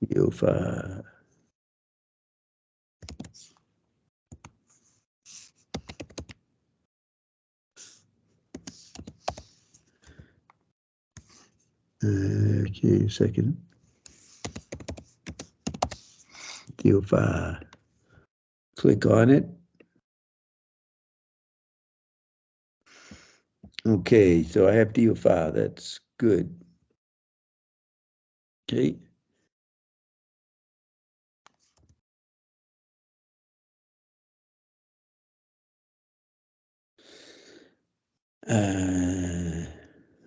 UFO. Okay, a second. UFO. Click on it. Okay, so I have UFO. That's good. Okay.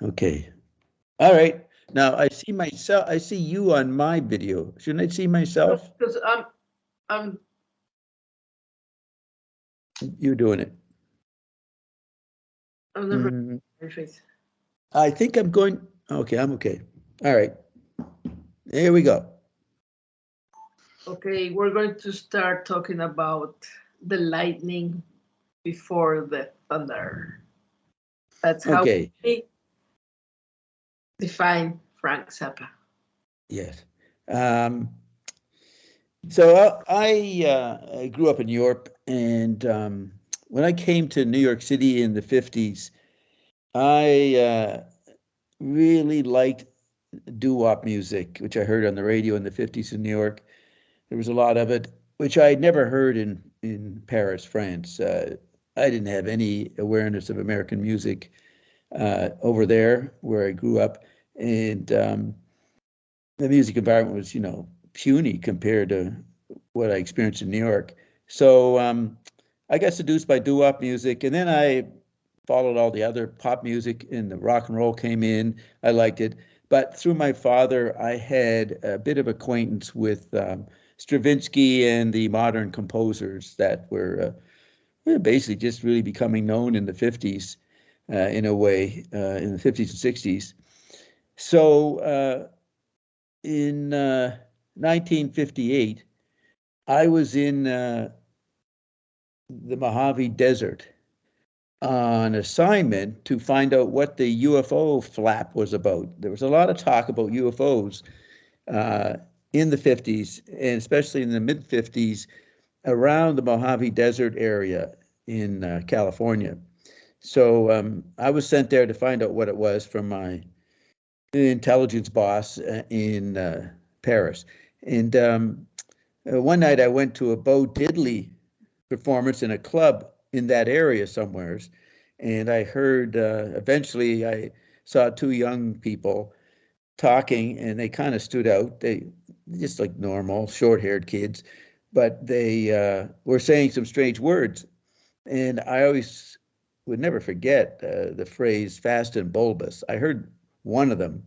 Okay. All right. Now I see myself. I see you on my video. Shouldn't I see myself? Because I'm. You're doing it. I'm never face. I think I'm going. Okay, I'm okay. All right. Here we go. Okay, we're going to start talking about the lightning before the thunder. That's how we define Frank Zappa. Yes. So I grew up in New York, and when I came to New York City in the 50s, I really liked doo-wop music, which I heard on the radio in the 50s in New York. There was a lot of it, which I had never heard in Paris, France. I didn't have any awareness of American music over there where I grew up. And the music environment was, puny compared to what I experienced in New York. So I got seduced by doo-wop music, and then I followed all the other pop music, and the rock and roll came in. I liked it. But through my father, I had a bit of acquaintance with Stravinsky and the modern composers that were basically just really becoming known in the 50s in a way, in the 50s and 60s. So in 1958, I was in the Mojave Desert on assignment to find out what the UFO flap was about. There was a lot of talk about UFOs in the 50s, and especially in the mid 50s, around the Mojave Desert area in California. So I was sent there to find out what it was from my intelligence boss in Paris. And one night I went to a Bo Diddley performance in a club in that area somewheres, and I heard, eventually I saw two young people talking, and they kind of stood out. They just like normal, short-haired kids, but they were saying some strange words. And I always would never forget the phrase fast and bulbous. I heard one of them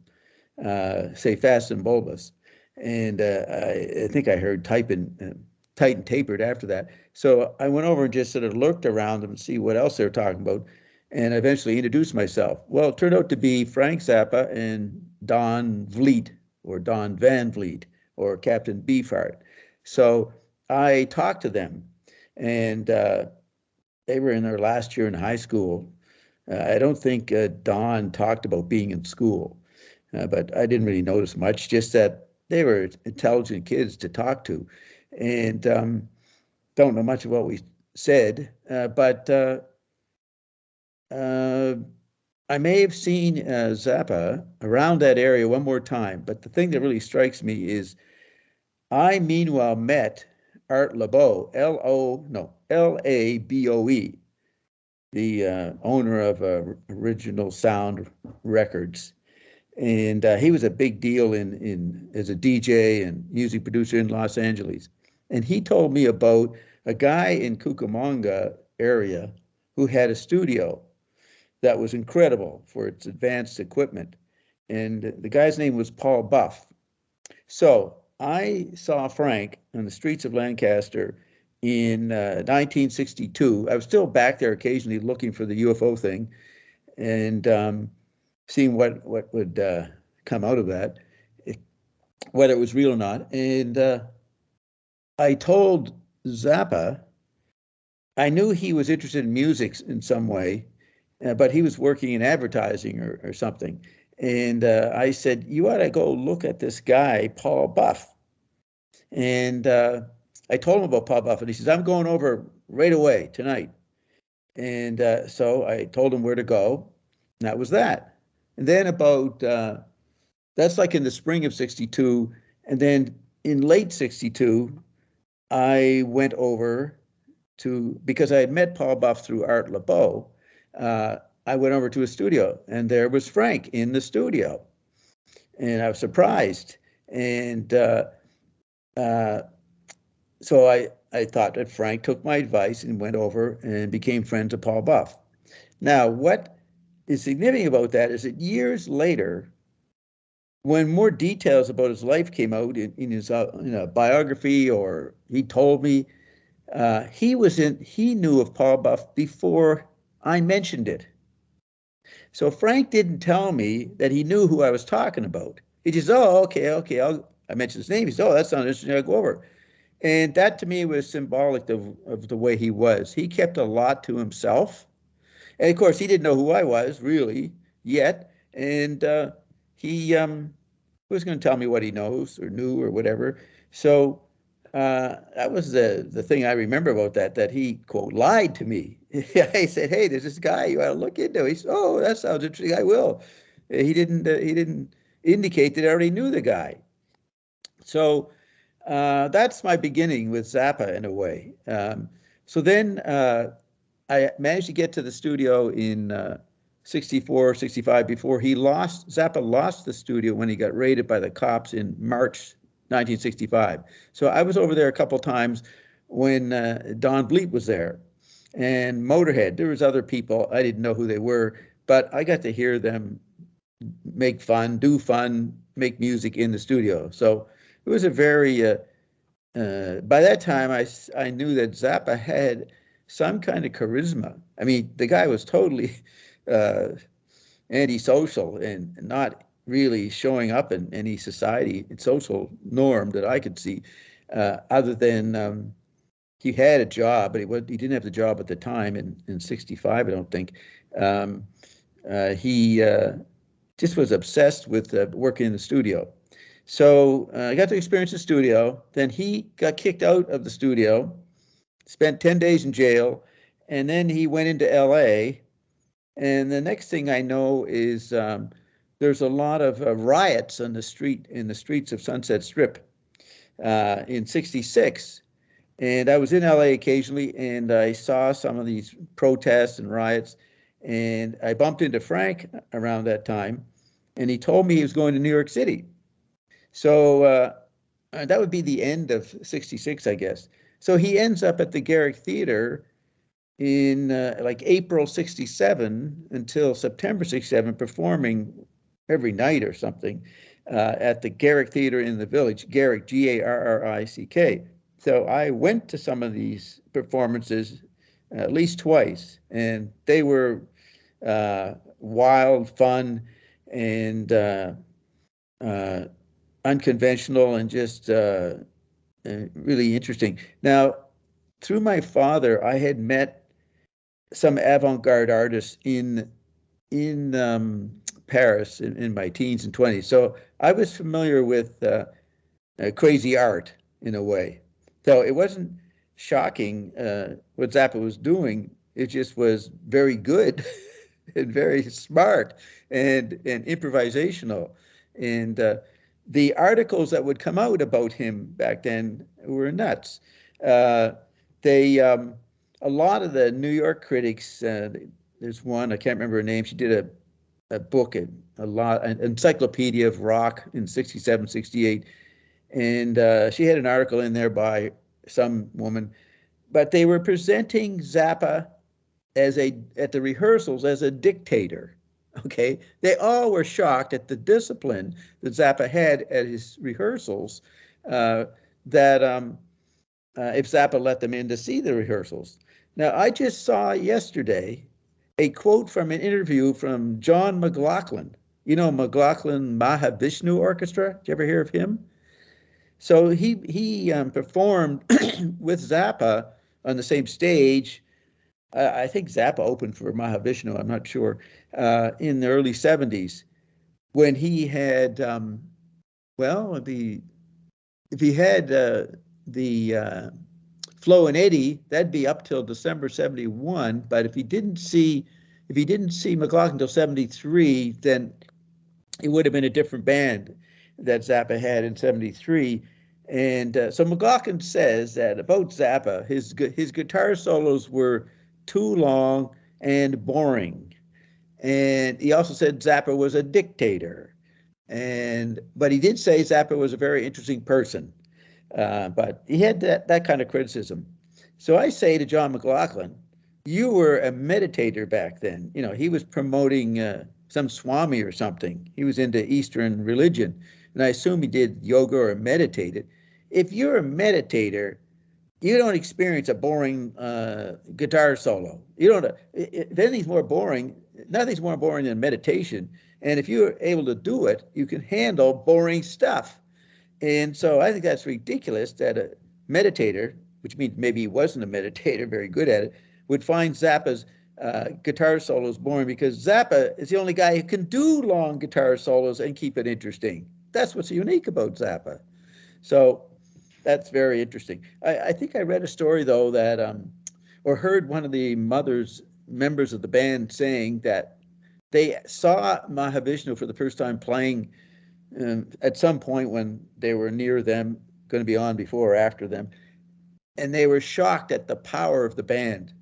say fast and bulbous. And I think I heard tight and tapered after that. So I went over and just sort of looked around them and see what else they were talking about, and eventually introduced myself. Well, it turned out to be Frank Zappa and Don Vliet, or Don Van Vliet, or Captain Beefheart. So I talked to them, and they were in their last year in high school. I don't think Don talked about being in school, but I didn't really notice much, just that they were intelligent kids to talk to. And don't know much of what we said, but I may have seen Zappa around that area one more time. But the thing that really strikes me is I meanwhile met Art Laboe, Laboe, the owner of Original Sound Records. And he was a big deal in as a DJ and music producer in Los Angeles. And he told me about a guy in Cucamonga area who had a studio that was incredible for its advanced equipment. And the guy's name was Paul Buff. So I saw Frank on the streets of Lancaster in 1962. I was still back there occasionally looking for the UFO thing, and seeing what would come out of that, whether it was real or not. And I told Zappa, I knew he was interested in music in some way, but he was working in advertising or something. And I said, you ought to go look at this guy, Paul Buff. And I told him about Paul Buff, and he says, I'm going over right away tonight. And so I told him where to go, and that was that. And then that's like in the spring of 62. And then in late 62, I went over because I had met Paul Buff through Art LeBeau. I went over to his studio, and there was Frank in the studio. And I was surprised. And so I thought that Frank took my advice and went over and became friends with Paul Buff. Now, what is significant about that is that years later, when more details about his life came out in his biography, or he told me, he knew of Paul Buff before I mentioned it. So Frank didn't tell me that he knew who I was talking about. He just, oh, okay, I mentioned his name. He said, oh, that sounds interesting. I'll go over. And that to me was symbolic of the way he was. He kept a lot to himself. And of course, he didn't know who I was really yet. And he was going to tell me what he knows or knew or whatever. So that was the thing I remember about that he, quote, lied to me. I said, hey, there's this guy you ought to look into. He said, oh, that sounds interesting. I will. He didn't indicate that I already knew the guy. So that's my beginning with Zappa in a way. So then I managed to get to the studio in 64, 65 before Zappa lost the studio when he got raided by the cops in March 1965. So I was over there a couple times when Don Bleep was there, and Motorhead. There was other people. I didn't know who they were, but I got to hear them make fun, make music in the studio. So it was a very, by that time, I knew that Zappa had some kind of charisma. I mean, the guy was totally antisocial and not really showing up in any society and social norm that I could see, other than he had a job, but he didn't have the job at the time in 65, I don't think. He just was obsessed with working in the studio. So I got to experience the studio. Then he got kicked out of the studio, spent 10 days in jail, and then he went into LA. And the next thing I know is there's a lot of riots in the streets of Sunset Strip in 66. And I was in LA occasionally, and I saw some of these protests and riots. And I bumped into Frank around that time, and he told me he was going to New York City. So that would be the end of 66, I guess. So he ends up at the Garrick Theater in like April 67 until September 67, performing every night or something at the Garrick Theater in the Village, Garrick, Garrick. So I went to some of these performances at least twice, and they were wild, fun, and unconventional, and just really interesting. Now, through my father, I had met some avant-garde artists in Paris in my teens and 20s. So I was familiar with crazy art in a way. So it wasn't shocking what Zappa was doing. It just was very good and very smart and improvisational. And the articles that would come out about him back then were nuts. A lot of the New York critics, there's one, I can't remember her name, she did a book, an encyclopedia of rock in 67, 68, and she had an article in there by some woman, but they were presenting Zappa at the rehearsals as a dictator. Okay, they all were shocked at the discipline that Zappa had at his rehearsals, if Zappa let them in to see the rehearsals. Now, I just saw yesterday a quote from an interview from John McLaughlin. You know, McLaughlin Mahavishnu Orchestra. Did you ever hear of him? So he performed with Zappa on the same stage. I think Zappa opened for Mahavishnu, I'm not sure, in the early 70s, when he had, if he had the Flo and Eddie, that'd be up till December 71. But if he didn't see McLaughlin until 73, then it would have been a different band that Zappa had in 73. And so McLaughlin says that about Zappa, his guitar solos were too long and boring. And he also said Zappa was a dictator. But he did say Zappa was a very interesting person. But he had that kind of criticism. So I say to John McLaughlin, you were a meditator back then. You know, he was promoting some Swami or something. He was into Eastern religion. And I assume he did yoga or meditated. If you're a meditator, you don't experience a boring guitar solo. You don't. If anything's more boring, nothing's more boring than meditation. And if you're able to do it, you can handle boring stuff. And so I think that's ridiculous that a meditator, which means maybe he wasn't a meditator, very good at it, would find Zappa's guitar solos boring, because Zappa is the only guy who can do long guitar solos and keep it interesting. That's what's unique about Zappa. So that's very interesting. I think I read a story, though, that, or heard one of the members of the band saying that they saw Mahavishnu for the first time playing at some point when they were near them, going to be on before or after them, and they were shocked at the power of the band.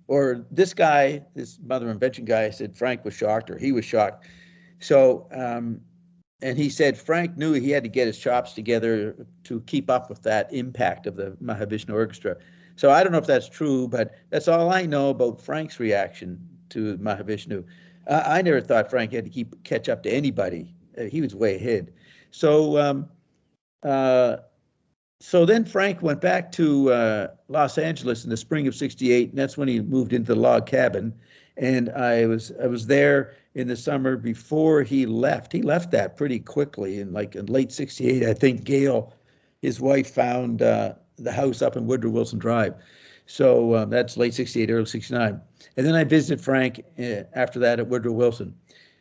Or this Mother Invention guy said Frank was shocked, or he was shocked. So, and he said Frank knew he had to get his chops together to keep up with that impact of the Mahavishnu Orchestra. So I don't know if that's true, but that's all I know about Frank's reaction to Mahavishnu. I never thought Frank had to catch up to anybody. He was way ahead. So then Frank went back to Los Angeles in the spring of '68, and that's when he moved into the log cabin. And I was there in the summer before he left. He left that pretty quickly, in late '68. I think Gail, his wife, found the house up in Woodrow Wilson Drive. So that's late '68, early '69. And then I visited Frank after that at Woodrow Wilson.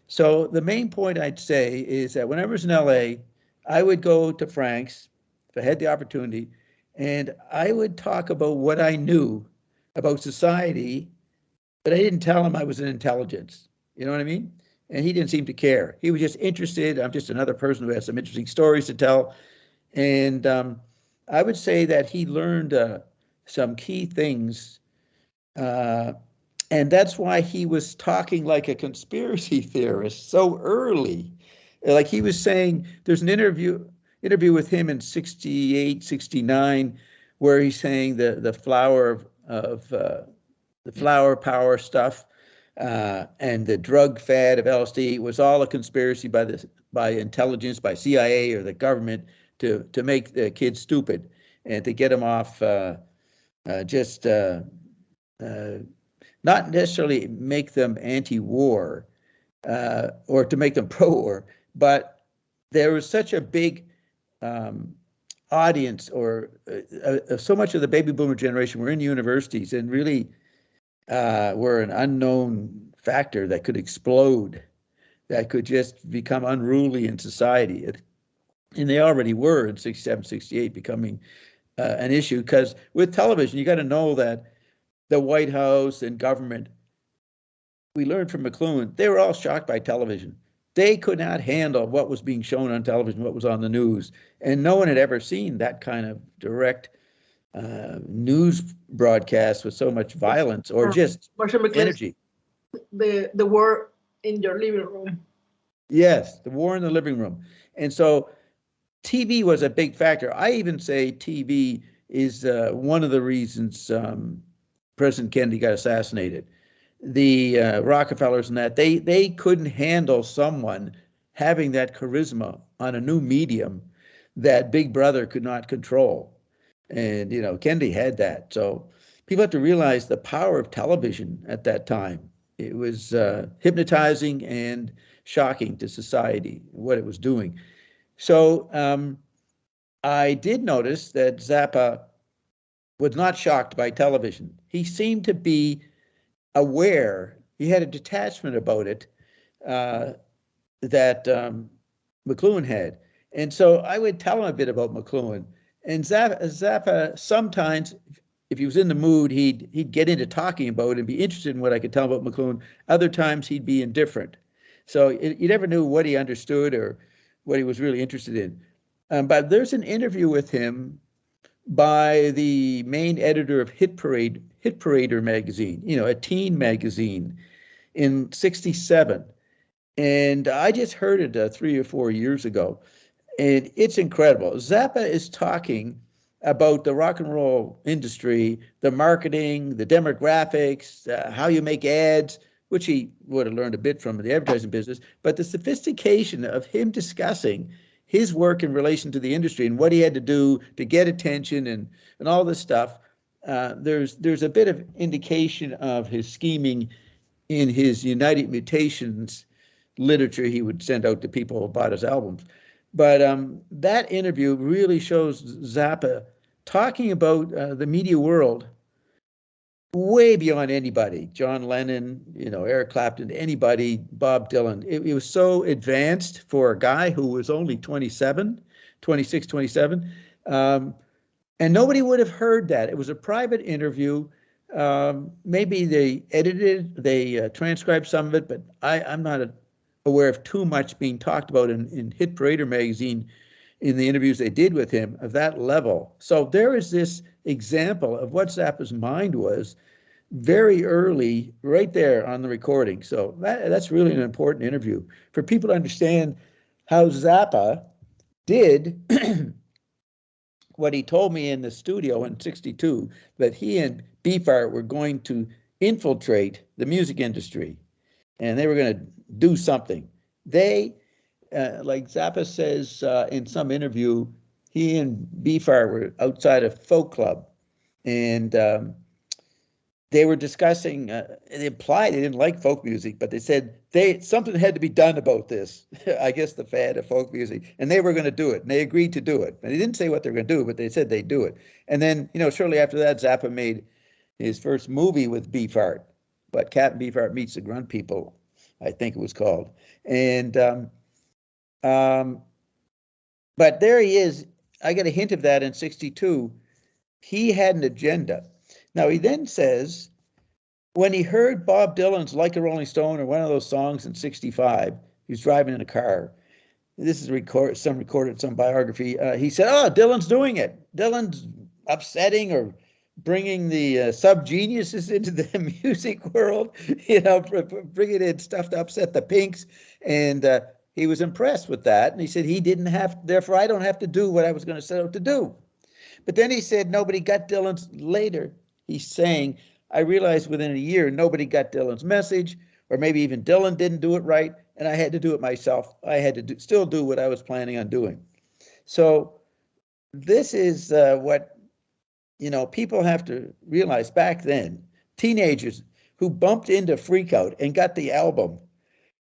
So the main point I'd say is that when I was in LA, I would go to Frank's if I had the opportunity, and I would talk about what I knew about society, but I didn't tell him I was an intelligence. You know what I mean? And he didn't seem to care. He was just interested. I'm just another person who has some interesting stories to tell. And I would say that he learned some key things. And that's why he was talking like a conspiracy theorist so early. Like he was saying, there's an interview with him in '68, '69, where he's saying the flower the flower power stuff and the drug fad of LSD was all a conspiracy by intelligence, by CIA or the government to make the kids stupid and to get them off not necessarily make them anti-war or to make them pro-war, but there was such a big audience, or so much of the baby boomer generation were in universities and really were an unknown factor that could explode, that could just become unruly in society. And they already were in '67, '68 becoming an issue, because with television, you got to know that the White House and government, we learned from McLuhan, they were all shocked by television. They could not handle what was being shown on television, what was on the news. And no one had ever seen that kind of direct news broadcast with so much violence or just energy. The war in your living room. Yes, the war in the living room. And so TV was a big factor. I even say TV is one of the reasons President Kennedy got assassinated. The Rockefellers and that, they couldn't handle someone having that charisma on a new medium that Big Brother could not control. And, you know, Kennedy had that. So people have to realize the power of television at that time. It was hypnotizing and shocking to society, what it was doing. So I did notice that Zappa was not shocked by television. He seemed to be aware, he had a detachment about it that McLuhan had. And so I would tell him a bit about McLuhan. And Zappa sometimes, if he was in the mood, he'd get into talking about and be interested in what I could tell about McLuhan. Other times he'd be indifferent. So you never knew what he understood or what he was really interested in. But there's an interview with him by the main editor of Hit Parader magazine, a teen magazine in '67. And I just heard it 3 or 4 years ago. And it's incredible. Zappa is talking about the rock and roll industry, the marketing, the demographics, how you make ads, which he would have learned a bit from the advertising business, but the sophistication of him discussing his work in relation to the industry and what he had to do to get attention and all this stuff. There's a bit of indication of his scheming in his United Mutations literature he would send out to people who bought his albums. But that interview really shows Zappa talking about the media world way beyond anybody. John Lennon, Eric Clapton, anybody, Bob Dylan. It was so advanced for a guy who was only 26, 27. And nobody would have heard that. It was a private interview. Maybe they edited, they transcribed some of it, but I'm not aware of too much being talked about in Hit Parader magazine in the interviews they did with him of that level. So there is this example of what Zappa's mind was very early, right there on the recording. So that's really an important interview for people to understand how Zappa did what he told me in the studio in '62, that he and Beefheart were going to infiltrate the music industry and they were going to do something. They, like Zappa says in some interview, he and Beefheart were outside a folk club and they were discussing, it implied they didn't like folk music, but they said something had to be done about this. I guess the fad of folk music, and they were going to do it, and they agreed to do it. And they didn't say what they were going to do, but they said they'd do it. And then, shortly after that, Zappa made his first movie with Beefheart, but Captain Beefheart Meets the Grunt People, I think it was called. And but there he is. I get a hint of that in '62. He had an agenda. Now, he then says, when he heard Bob Dylan's Like a Rolling Stone or one of those songs in '65, he was driving in a car. This is recorded some biography. He said, oh, Dylan's doing it. Dylan's upsetting or bringing the sub-geniuses into the music world, bringing in stuff to upset the Pinks. And he was impressed with that. And he said, therefore I don't have to do what I was going to set out to do. But then he said, nobody got Dylan's later. He's saying, I realized within a year, nobody got Dylan's message, or maybe even Dylan didn't do it right, and I had to do it myself. I had to still do what I was planning on doing. So this is what, people have to realize back then. Teenagers who bumped into Freakout and got the album,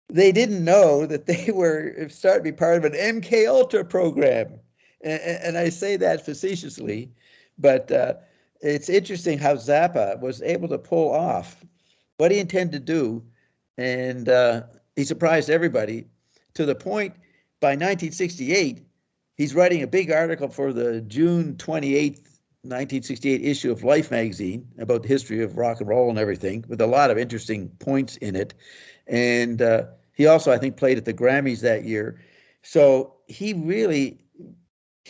they didn't know that they were starting to be part of an MK Ultra program. And I say that facetiously, but it's interesting how Zappa was able to pull off what he intended to do, and he surprised everybody to the point by 1968, he's writing a big article for the June 28th, 1968 issue of Life magazine about the history of rock and roll and everything, with a lot of interesting points in it. And he also, I think, played at the Grammys that year. So he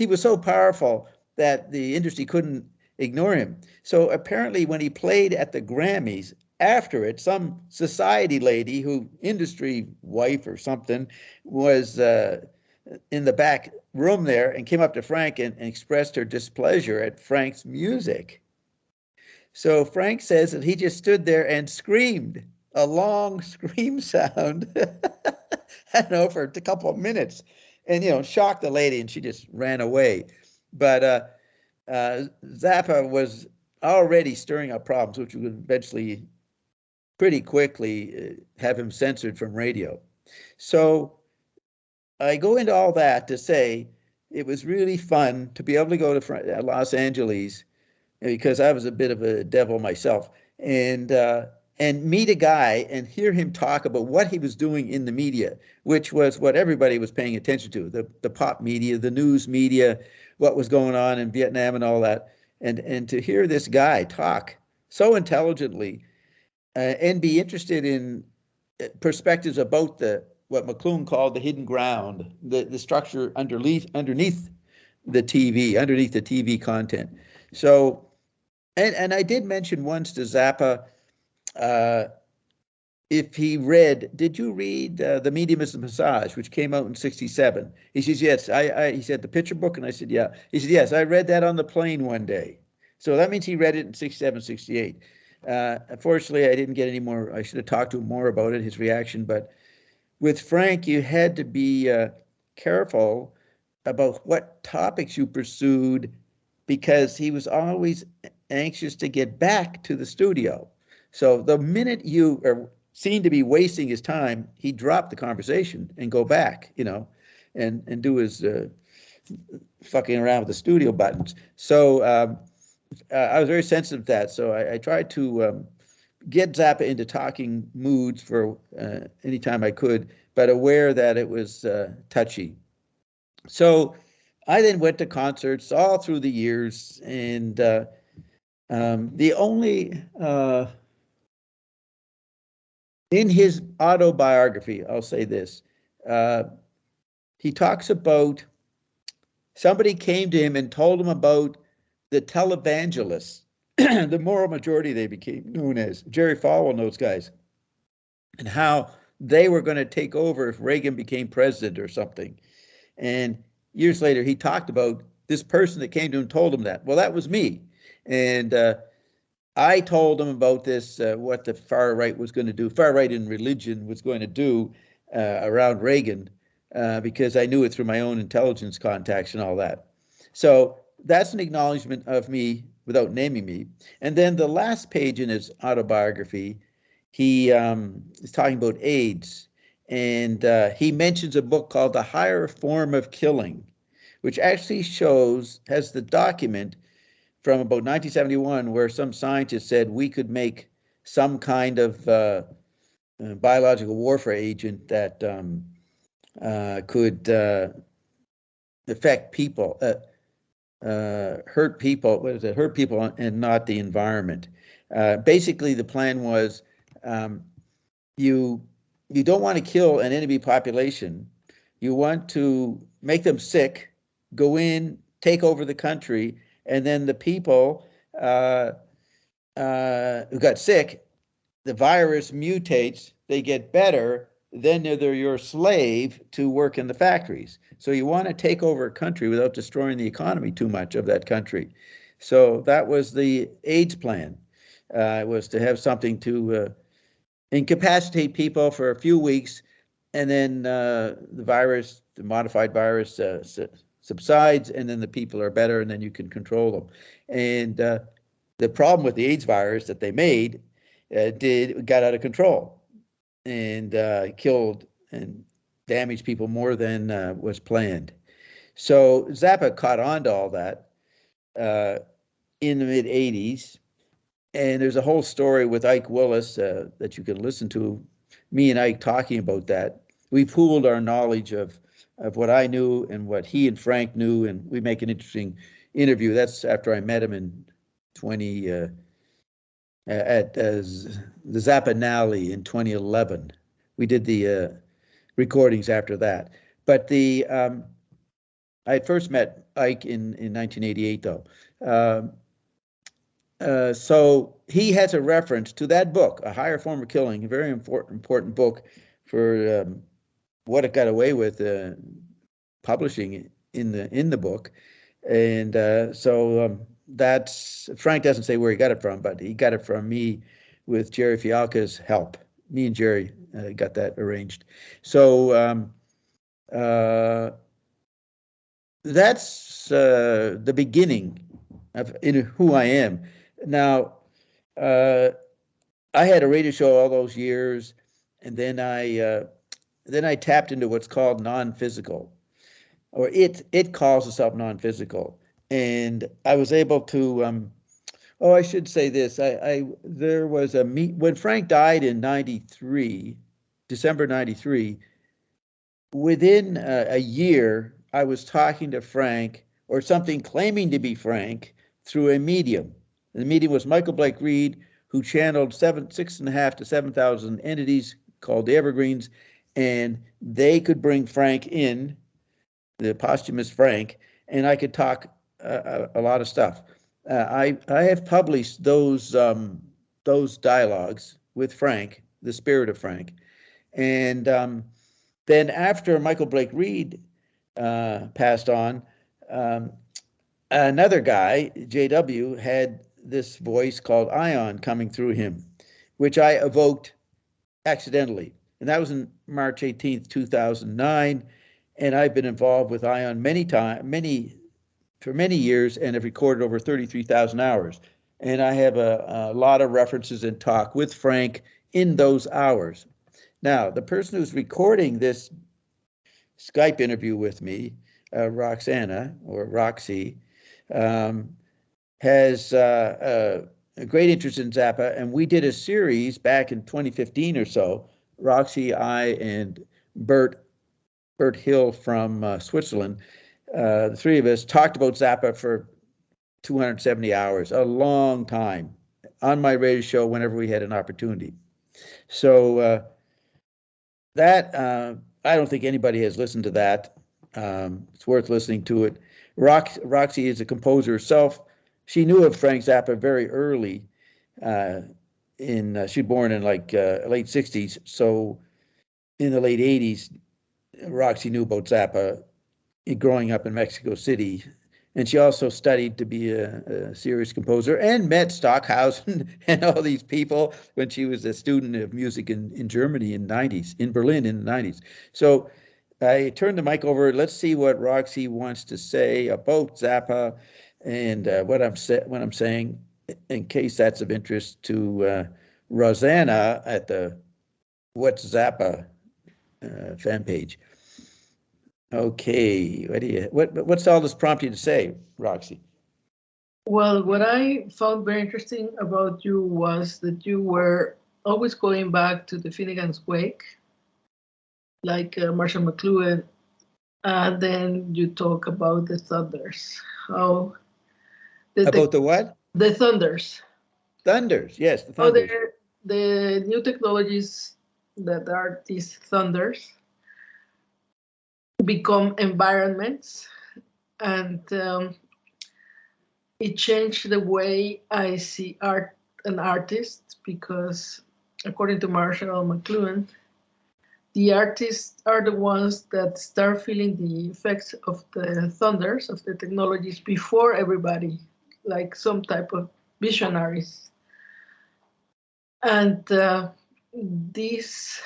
was so powerful that the industry couldn't ignore him. So apparently when he played at the Grammys, after it, some society lady industry wife or something, was in the back room there and came up to Frank and expressed her displeasure at Frank's music. So Frank says that he just stood there and screamed, a long scream sound, I don't know, for a couple of minutes, and, shocked the lady, and she just ran away. But Zappa was already stirring up problems, which would eventually pretty quickly have him censored from radio. So I go into all that to say it was really fun to be able to go to Los Angeles, because I was a bit of a devil myself, and meet a guy and hear him talk about what he was doing in the media, which was what everybody was paying attention to, the pop media, the news media, what was going on in Vietnam and all that. And to hear this guy talk so intelligently and be interested in perspectives about what McLuhan called the hidden ground, the structure underneath the TV content. So, and I did mention once to Zappa, if he read, did you read The Medium is the Massage, which came out in '67? He says, yes. He said, the picture book? And I said, yeah. He said, yes, I read that on the plane one day. So that means he read it in '67, '68. Unfortunately, I didn't get any more. I should have talked to him more about it, his reaction. But with Frank, you had to be careful about what topics you pursued because he was always anxious to get back to the studio. So the minute you are seen to be wasting his time, he'd drop the conversation and go back, and do his fucking around with the studio buttons. So I was very sensitive to that. So I tried to get Zappa into talking moods for any time I could, but aware that it was touchy. So I then went to concerts all through the years, and the only in his autobiography, I'll say this, he talks about somebody came to him and told him about the televangelists, the moral majority they became known as, Jerry Falwell and those guys, and how they were going to take over if Reagan became president or something. And years later, he talked about this person that came to him and told him that. Well, that was me. And I told him about this, what the far right was going to do, far right in religion was going to do around Reagan, because I knew it through my own intelligence contacts and all that. So that's an acknowledgement of me without naming me. And then the last page in his autobiography, he is talking about AIDS. And he mentions a book called The Higher Form of Killing, which actually has the document from about 1971 where some scientist said we could make some kind of biological warfare agent that could affect people, hurt people. What is it? Hurt people and not the environment. Basically, the plan was you don't want to kill an enemy population. You want to make them sick, go in, take over the country, and then the people who got sick, the virus mutates, they get better, then they're your slave to work in the factories. So you want to take over a country without destroying the economy too much of that country. So that was the AIDS plan, was to have something to incapacitate people for a few weeks, and then the modified virus subsides, and then the people are better, and then you can control them. And the problem with the AIDS virus that they made got out of control and killed and damaged people more than was planned. So Zappa caught on to all that in the mid '80s. And there's a whole story with Ike Willis that you can listen to, me and Ike talking about that. We pooled our knowledge of what I knew and what he and Frank knew, and we make an interesting interview. That's after I met him in at the Zappa Nally in 2011. We did the recordings after that. But I had first met Ike in 1988, though. So he has a reference to that book, A Higher Form of Killing, a very important book for what it got away with publishing in the book. And so that's, Frank doesn't say where he got it from, but he got it from me with Jerry Fialka's help. Me and Jerry got that arranged. So that's the beginning of who I am. Now, I had a radio show all those years, and then I tapped into what's called non-physical, or it calls itself non-physical, and I was able to. Oh, I should say this. There was when Frank died in '93, December '93. Within a year, I was talking to Frank or something claiming to be Frank through a medium. The medium was Michael Blake Reed, who channeled 6.5 to 7,000 entities called the Evergreens, and they could bring Frank in, the posthumous Frank, and I could talk a lot of stuff. I have published those dialogues with Frank, the spirit of Frank, and then after Michael Blake Reed passed on, another guy, JW, had this voice called Ion coming through him, which I evoked accidentally. And that was in March 18th, 2009. And I've been involved with Ion for many years, and have recorded over 33,000 hours. And I have a lot of references and talk with Frank in those hours. Now, the person who's recording this Skype interview with me, Roxana, or Roxy, has a great interest in Zappa, and we did a series back in 2015 or so. Roxy, I, and Bert Hill from Switzerland, the three of us talked about Zappa for 270 hours, a long time, on my radio show whenever we had an opportunity. So that, I don't think anybody has listened to that. It's worth listening to it. Roxy is a composer herself. She knew of Frank Zappa very early. She was born in like late 60s. So in the late 80s, Roxy knew about Zappa growing up in Mexico City. And she also studied to be a serious composer, and met Stockhausen and all these people when she was a student of music in Germany in the 90s, in Berlin in the 90s. So I turned the mic over. Let's see what Roxy wants to say about Zappa, and what I'm saying, in case that's of interest to Rosanna at the What's Zappa fan page. Okay, what's all this prompt you to say, Roxy? Well, what I found very interesting about you was that you were always going back to the Finnegan's Wake, like Marshall McLuhan, and then you talk about the Thunders. How the what? The Thunders. Thunders, yes, the Thunders. The new technologies that are these Thunders become environments, and it changed the way I see art and artists, because according to Marshall McLuhan, the artists are the ones that start feeling the effects of the thunders of the technologies before everybody, like some type of visionaries. And this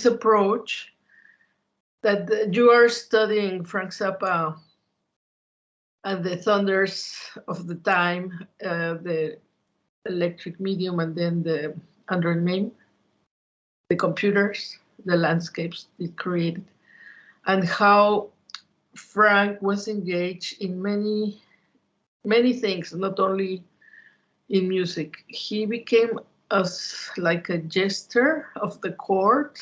approach that you are studying Frank Zappa and the thunders of the time, the electric medium, and then the underneath, the computers, the landscapes it created, and how Frank was engaged in many things, not only in music. He became like a jester of the court.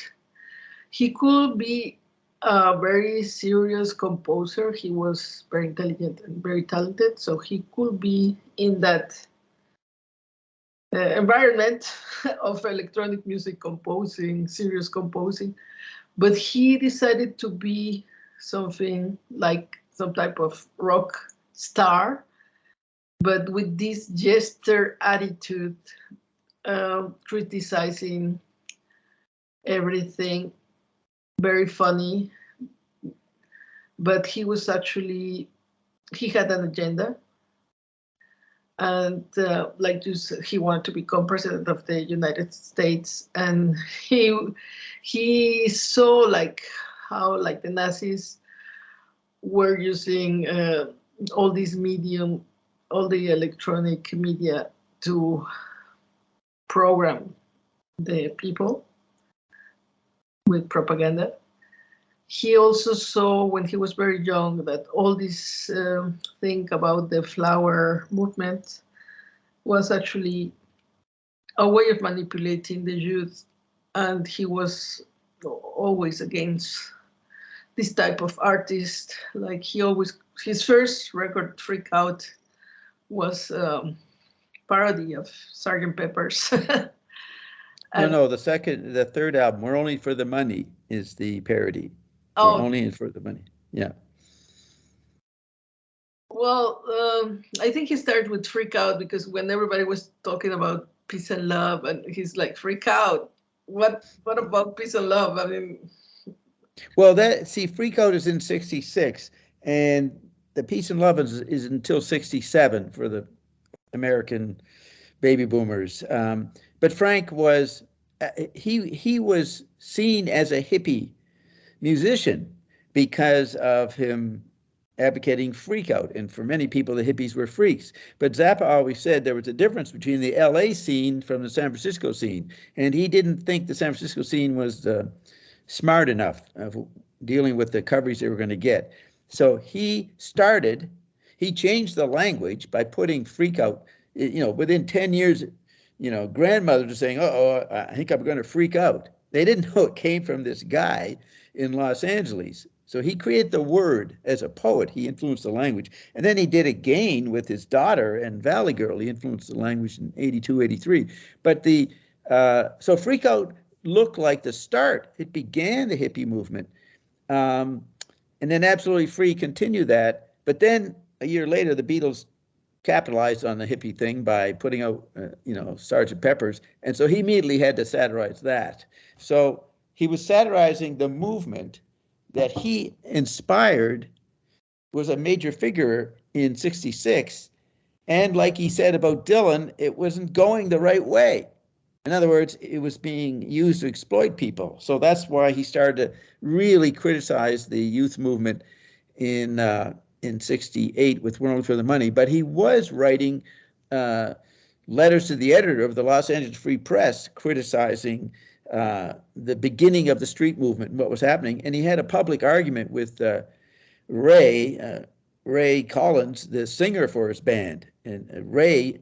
He could be a very serious composer. He was very intelligent and very talented, so he could be in that environment of electronic music composing, serious composing. But he decided to be something like some type of rock star, but with this jester attitude, criticizing everything, very funny. But he had an agenda, and he wanted to become president of the United States, and he saw like how like the Nazis were using all these medium, all the electronic media to program the people with propaganda. He also saw when he was very young that all this thing about the flower movement was actually a way of manipulating the youth, and he was always against this type of artist. Like his first record, Freak Out, was parody of Sgt. Pepper's. No, the third album, We're Only for the Money, is the parody. Oh, We're Only in for the Money. Yeah. Well, I think he started with Freak Out because when everybody was talking about peace and love, and he's like, Freak Out. What about peace and love? I mean, well, Freak Out is in '66, and the Peace and Love is until '67 for the American baby boomers. But Frank was he was seen as a hippie musician because of him advocating freak out. And for many people, the hippies were freaks. But Zappa always said there was a difference between the LA scene from the San Francisco scene. And he didn't think the San Francisco scene was smart enough of dealing with the coverage they were going to get. So he changed the language by putting freak out, within 10 years, grandmothers are saying, uh-oh, I think I'm going to freak out. They didn't know it came from this guy in Los Angeles. So he created the word as a poet. He influenced the language. And then he did again with his daughter and Valley Girl. He influenced the language in 82, 83. But so Freak Out looked like the start. It began the hippie movement. And then Absolutely Free continued that. But then a year later, the Beatles capitalized on the hippie thing by putting out, Sgt. Pepper's. And so he immediately had to satirize that. So he was satirizing the movement that he inspired, was a major figure in '66. And like he said about Dylan, it wasn't going the right way. In other words, it was being used to exploit people. So that's why he started to really criticize the youth movement in '68 with We're Only for the Money. But he was writing letters to the editor of the Los Angeles Free Press criticizing the beginning of the street movement and what was happening. And he had a public argument with Ray Collins, the singer for his band. And Ray,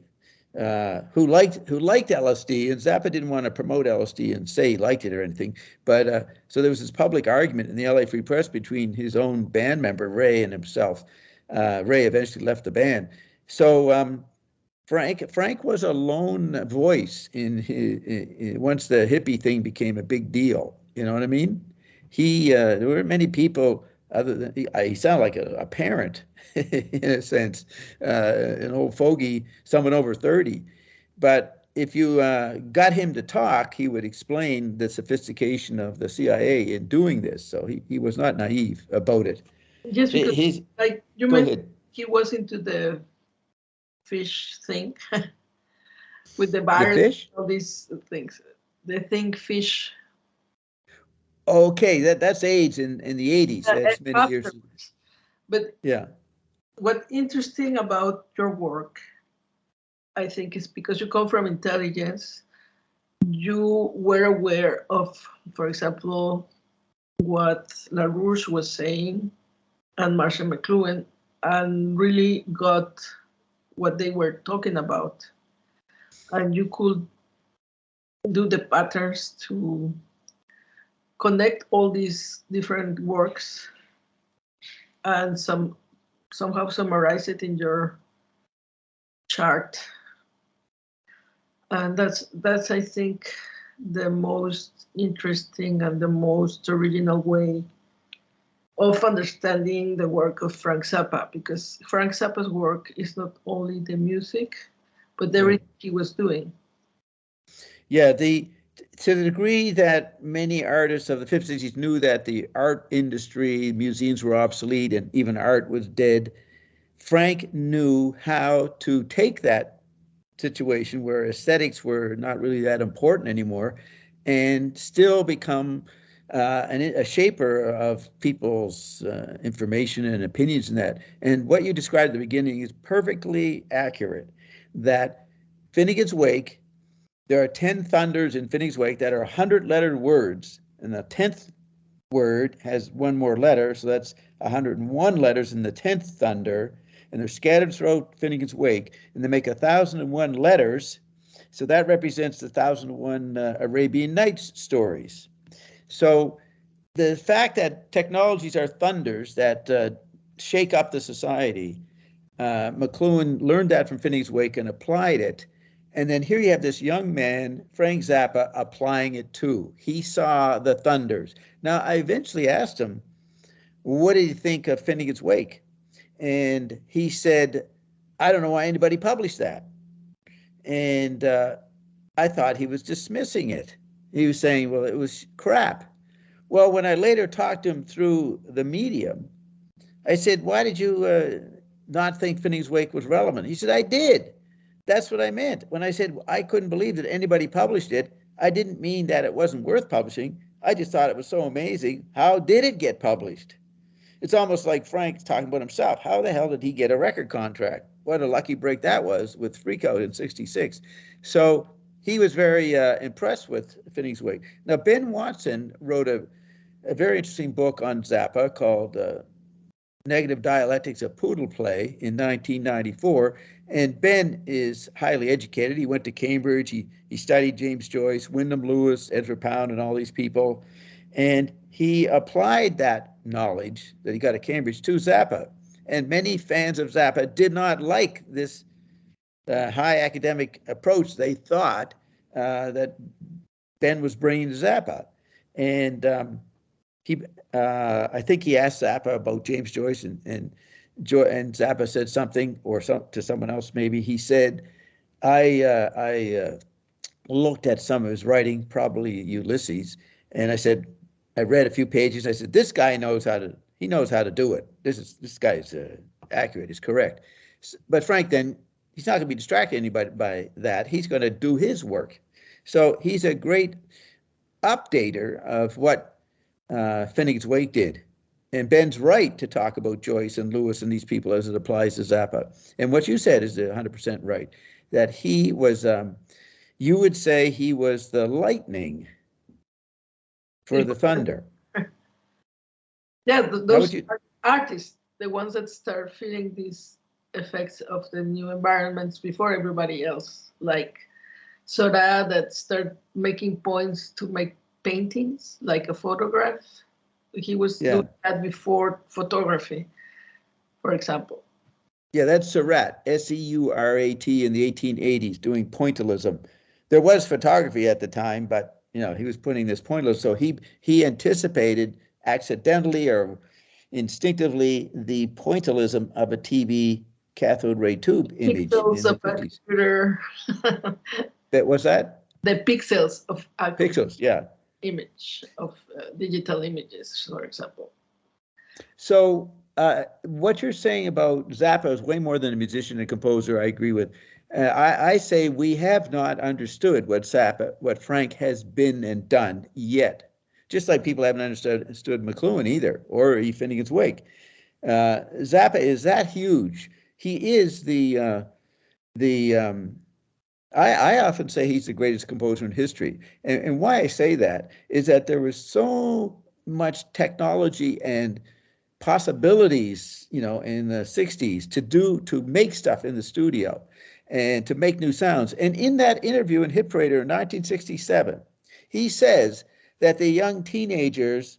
who liked LSD, and Zappa didn't want to promote LSD and say he liked it or anything. But so there was this public argument in the LA Free Press between his own band member, Ray, and himself. Ray eventually left the band. So Frank was a lone voice once the hippie thing became a big deal. You know what I mean? There weren't many people other than he sounded like a parent in a sense, an old fogey, someone over 30. But if you got him to talk, he would explain the sophistication of the CIA in doing this. So he was not naive about it. Just because, like you mentioned, he was into the fish thing with the virus, the fish? All these things. The thing fish. Okay, that's AIDS in the 80s. That's many years. But yeah, what's interesting about your work, I think, is because you come from intelligence. You were aware of, for example, what LaRouche was saying and Marshall McLuhan, and really got what they were talking about. And you could do the patterns to connect all these different works and somehow summarize it in your chart. And that's I think the most interesting and the most original way of understanding the work of Frank Zappa, because Frank Zappa's work is not only the music, but everything he was doing. Yeah, to the degree that many artists of the 50s, 60s knew that the art industry, museums were obsolete, and even art was dead, Frank knew how to take that situation where aesthetics were not really that important anymore and still become a shaper of people's information and opinions in that. And what you described at the beginning is perfectly accurate, that Finnegan's Wake, there are 10 thunders in Finnegan's Wake that are 100-lettered words, and the 10th word has one more letter, so that's 101 letters in the 10th thunder, and they're scattered throughout Finnegan's Wake, and they make 1,001 letters, so that represents the 1,001 Arabian Nights stories. So the fact that technologies are thunders that shake up the society, McLuhan learned that from Finney's Wake and applied it. And then here you have this young man, Frank Zappa, applying it too. He saw the thunders. Now, I eventually asked him, what did he think of Finney's Wake? And he said, I don't know why anybody published that. And I thought he was dismissing it. He was saying, well, it was crap. Well, when I later talked to him through the medium, I said, why did you not think Finney's Wake was relevant? He said, I did. That's what I meant. When I said I couldn't believe that anybody published it, I didn't mean that it wasn't worth publishing. I just thought it was so amazing. How did it get published? It's almost like Frank's talking about himself. How the hell did he get a record contract? What a lucky break that was with Freak Out in '66. So he was very impressed with Finney's Wake. Now, Ben Watson wrote a very interesting book on Zappa called Negative Dialectics of Poodle Play in 1994. And Ben is highly educated. He went to Cambridge. He studied James Joyce, Wyndham Lewis, Ezra Pound, and all these people. And he applied that knowledge that he got at Cambridge to Zappa. And many fans of Zappa did not like this high academic approach they thought that Ben was bringing to Zappa. And I think he asked Zappa about James Joyce, and Zappa said something, or to someone else maybe. He said, I looked at some of his writing, probably Ulysses, and I said, I read a few pages. I said, this guy knows how to. He knows how to do it. This guy's accurate. Is correct. But Frank, then he's not going to be distracted anybody by that. He's going to do his work. So he's a great updater of what Finney's Wake did. And Ben's right to talk about Joyce and Lewis and these people as it applies to Zappa. And what you said is 100% right, that he was, you would say he was the lightning for the thunder. Yeah, those artists, the ones that start feeling these effects of the new environments before everybody else, like Sora that start making points to make paintings, like a photograph. He was doing that before photography, for example. Yeah, that's Seurat, S-E-U-R-A-T, in the 1880s, doing pointillism. There was photography at the time, but he was putting this pointillism. So he anticipated accidentally or instinctively the pointillism of a TV cathode ray tube image pixels in the 50s. Computer. That was that? The pixels of a pixels, yeah. Image of digital images, for example. So what you're saying about Zappa is way more than a musician and composer. I agree with. I say we have not understood what Frank has been and done yet. Just like people haven't understood McLuhan either, or Finney's Wake. Zappa is that huge. He is I often say he's the greatest composer in history. And why I say that is that there was so much technology and possibilities, in the 60s to make stuff in the studio and to make new sounds. And in that interview in Hit Parader in 1967, he says that the young teenagers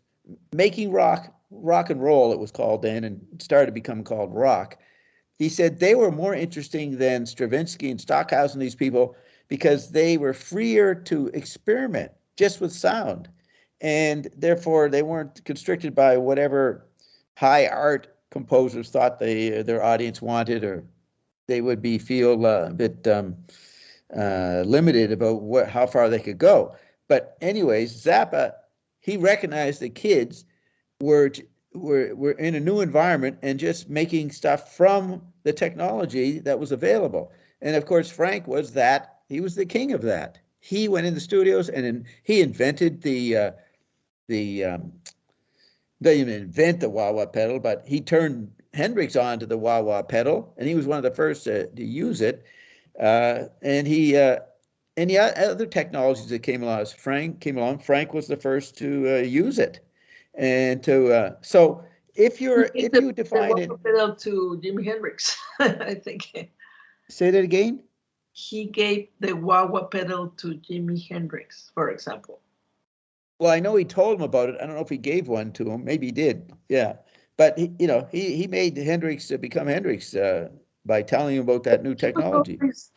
making rock and roll, it was called then, and started to become called rock. He said they were more interesting than Stravinsky and Stockhausen, these people, because they were freer to experiment just with sound. And therefore, they weren't constricted by whatever high art composers thought their audience wanted, or they would feel a bit limited about how far they could go. But anyways, Zappa, he recognized that kids were in a new environment and just making stuff from the technology that was available. And of course, Frank was that. He was the king of that. He went in the studios and he invented they didn't even invent the wah-wah pedal, but he turned Hendrix on to the wah-wah pedal, and he was one of the first to use it. And the other technologies that came along, Frank was the first to use it. And so if you define it, pedal to Jimi Hendrix, I think. Say that again. He gave the wah-wah pedal to Jimi Hendrix, for example. Well, I know he told him about it. I don't know if he gave one to him. Maybe he did. Yeah. But he made Hendrix become Hendrix by telling him about that new He was technology. always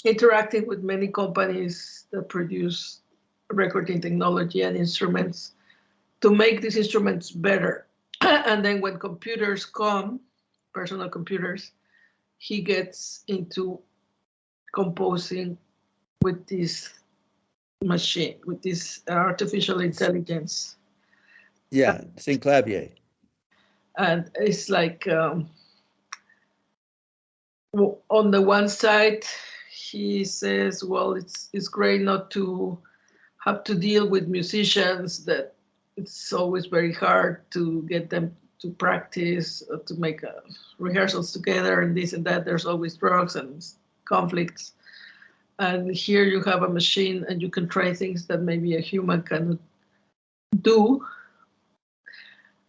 interacting with many companies that produce recording technology and instruments to make these instruments better. And then when computers come, personal computers, he gets into composing with this machine, with this artificial intelligence. Yeah, Synclavier. And it's like, on the one side, he says, well, it's great not to have to deal with musicians, that it's always very hard to get them to practice, to make rehearsals together and this and that. There's always drugs and conflicts. And here you have a machine and you can try things that maybe a human cannot do.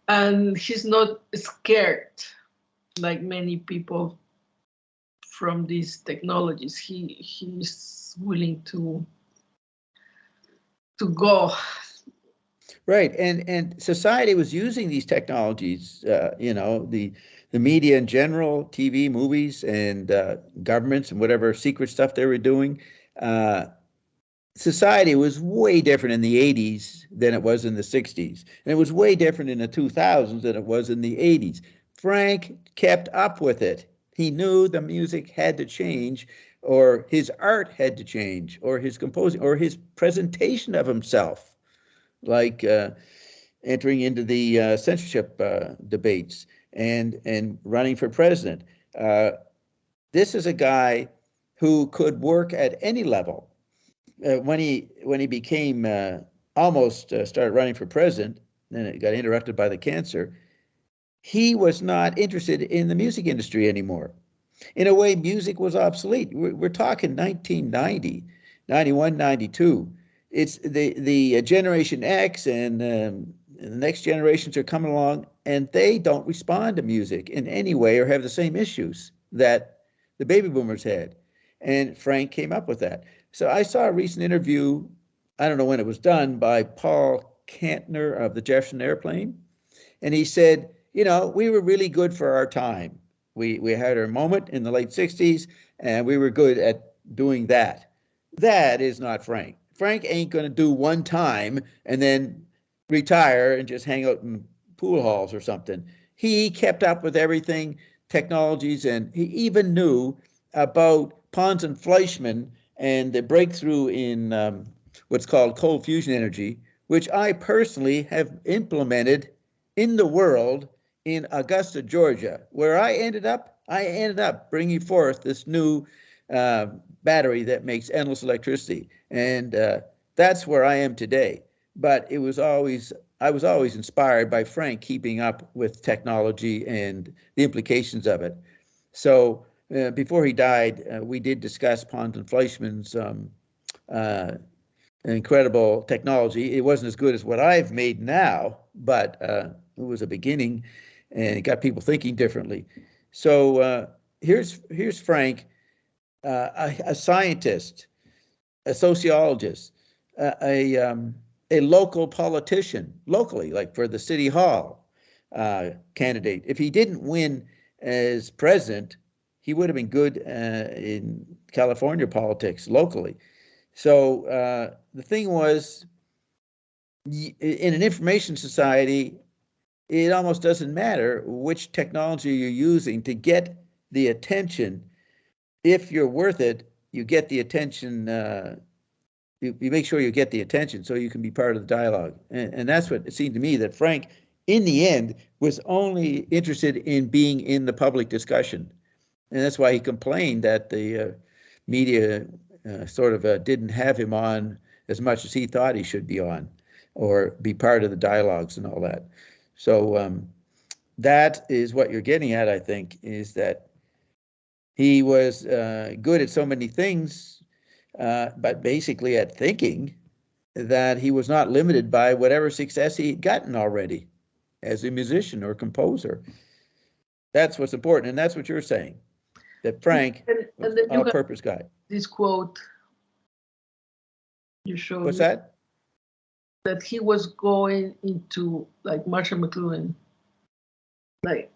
And he's not scared like many people from these technologies. He's willing to go. Right, and society was using these technologies. The media in general, TV, movies, and governments, and whatever secret stuff they were doing. Society was way different in the 80s than it was in the 60s, and it was way different in the 2000s than it was in the 80s. Frank kept up with it. He knew the music had to change, or his art had to change, or his composing, or his presentation of himself, like entering into the censorship debates and running for president. This is a guy who could work at any level. When he became almost started running for president, then it got interrupted by the cancer. He was not interested in the music industry anymore. In a way, music was obsolete. We're talking 1990, 91, 92. It's the Generation X and the next generations are coming along, and they don't respond to music in any way or have the same issues that the baby boomers had. And Frank came up with that. So I saw a recent interview, I don't know when it was done, by Paul Kantner of the Jefferson Airplane. And he said, we were really good for our time. We had our moment in the late 60s, and we were good at doing that. That is not Frank. Frank ain't going to do one time and then retire and just hang out in pool halls or something. He kept up with everything, technologies, and he even knew about Pons and Fleischmann and the breakthrough in what's called cold fusion energy, which I personally have implemented in the world in Augusta, Georgia, where I ended up bringing forth this new battery that makes endless electricity. And that's where I am today. But I was always inspired by Frank keeping up with technology and the implications of it. So before he died, we did discuss Pons and Fleischmann's incredible technology. It wasn't as good as what I've made now, but it was a beginning, and it got people thinking differently. So here's Frank, a scientist, a sociologist, a local politician, locally, like for the city hall candidate. If he didn't win as president, he would have been good in California politics locally. So the thing was, in an information society, it almost doesn't matter which technology you're using to get the attention. If you're worth it, you get the attention. You make sure you get the attention so you can be part of the dialogue. And that's what it seemed to me, that Frank, in the end, was only interested in being in the public discussion. And that's why he complained that the media sort of didn't have him on as much as he thought he should be on, or be part of the dialogues and all that. So that is what you're getting at, I think, is that he was good at so many things, but basically at thinking that he was not limited by whatever success he'd gotten already as a musician or composer. That's what's important, and that's what you're saying, that Frank was an all-purpose guy. This quote you showed What's me, that? that he was going into like Marshall McLuhan, like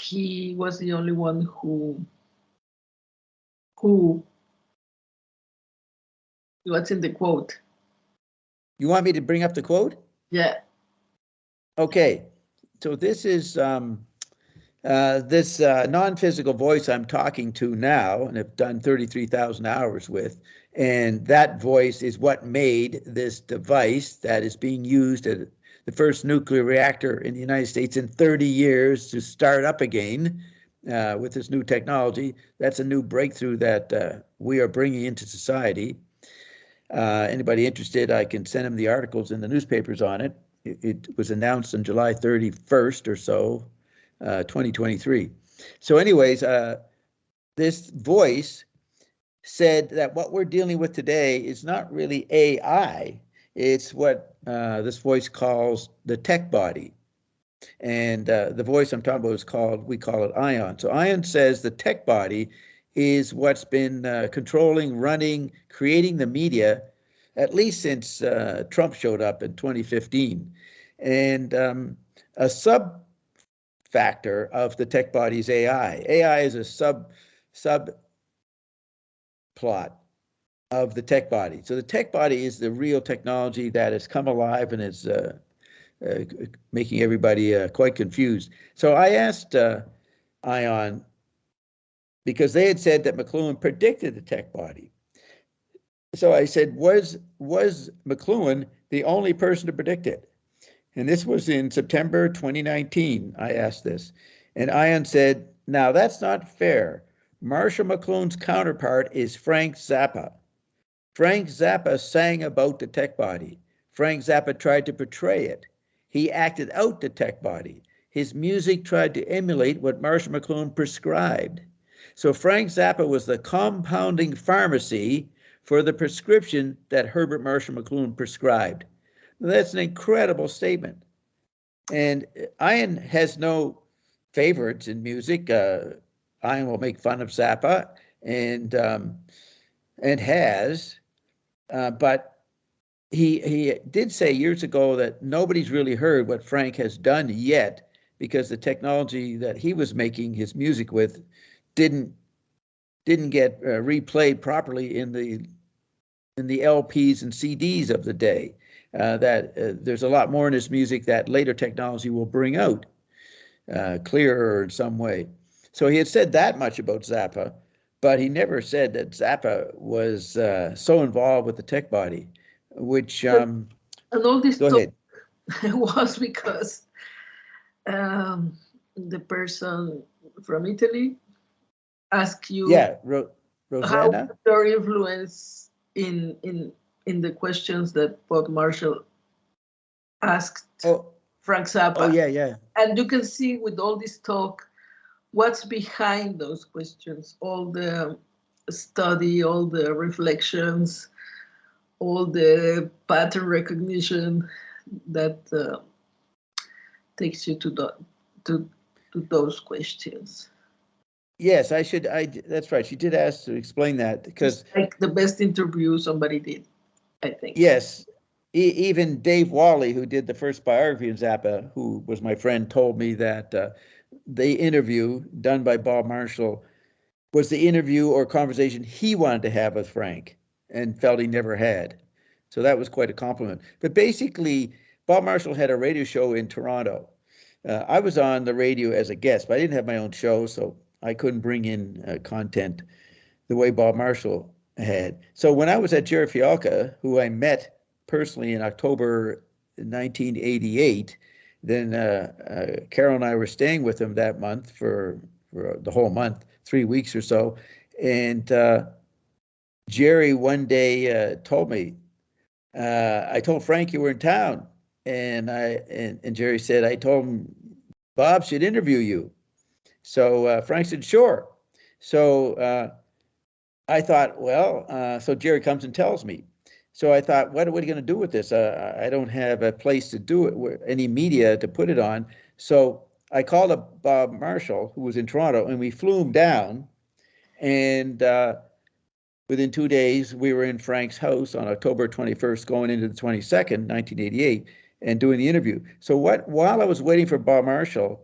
he was the only one who what's in the quote? You want me to bring up the quote? Yeah. Okay. So this is this non-physical voice I'm talking to now, and have done 33,000 hours with, and that voice is what made this device that is being used at the first nuclear reactor in the United States in 30 years to start up again with this new technology. That's a new breakthrough that we are bringing into society. Anybody interested, I can send them the articles in the newspapers on it. It was announced on July 31st or so, 2023. So anyways, this voice said that what we're dealing with today is not really AI. It's what this voice calls the tech body. And the voice I'm talking about we call it ION. So ION says the tech body is what's been controlling, running, creating the media, at least since Trump showed up in 2015. And a sub factor of the tech body's AI. AI is a subplot of the tech body. So the tech body is the real technology that has come alive and is making everybody quite confused. So I asked ION, because they had said that McLuhan predicted the tech body. So I said, was McLuhan the only person to predict it? And this was in September 2019, I asked this. And Ian said, now that's not fair. Marshall McLuhan's counterpart is Frank Zappa. Frank Zappa sang about the tech body. Frank Zappa tried to portray it. He acted out the tech body. His music tried to emulate what Marshall McLuhan prescribed. So Frank Zappa was the compounding pharmacy for the prescription that Herbert Marshall McLuhan prescribed. That's an incredible statement. And Ian has no favorites in music. Ian will make fun of Zappa and has, but he did say years ago that nobody's really heard what Frank has done yet, because the technology that he was making his music with didn't get replayed properly in the LPs and CDs of the day. There's a lot more in his music that later technology will bring out clearer in some way. So he had said that much about Zappa, but he never said that Zappa was so involved with the tech body, which And all this go talk ahead. was because the person from Italy asked you, Yeah, how Rosanna. your influence in the questions that Bob Marshall asked Frank Zappa. Oh yeah. And you can see with all this talk what's behind those questions, all the study, all the reflections, all the pattern recognition that takes you to those questions. Yes, that's right. She did ask to explain that, because it's like the best interview somebody did, I think. Yes, even Dave Wally, who did the first biography of Zappa, who was my friend, told me that the interview done by Bob Marshall was the interview or conversation he wanted to have with Frank and felt he never had. So that was quite a compliment. But basically, Bob Marshall had a radio show in Toronto. I was on the radio as a guest, but I didn't have my own show, so I couldn't bring in content the way Bob Marshall had. So when I was at Jerry Fialka, who I met personally in October 1988, then Carol and I were staying with him that month for the whole month, 3 weeks or so. And Jerry one day told me, I told Frank you were in town. And Jerry said, I told him Bob should interview you. So Frank said, sure. So I thought, well, so Jerry comes and tells me. So I thought, what are we going to do with this? I don't have a place to do it, any media to put it on. So I called up Bob Marshall, who was in Toronto, and we flew him down. And within 2 days, we were in Frank's house on October 21st, going into the 22nd, 1988, and doing the interview. So while I was waiting for Bob Marshall,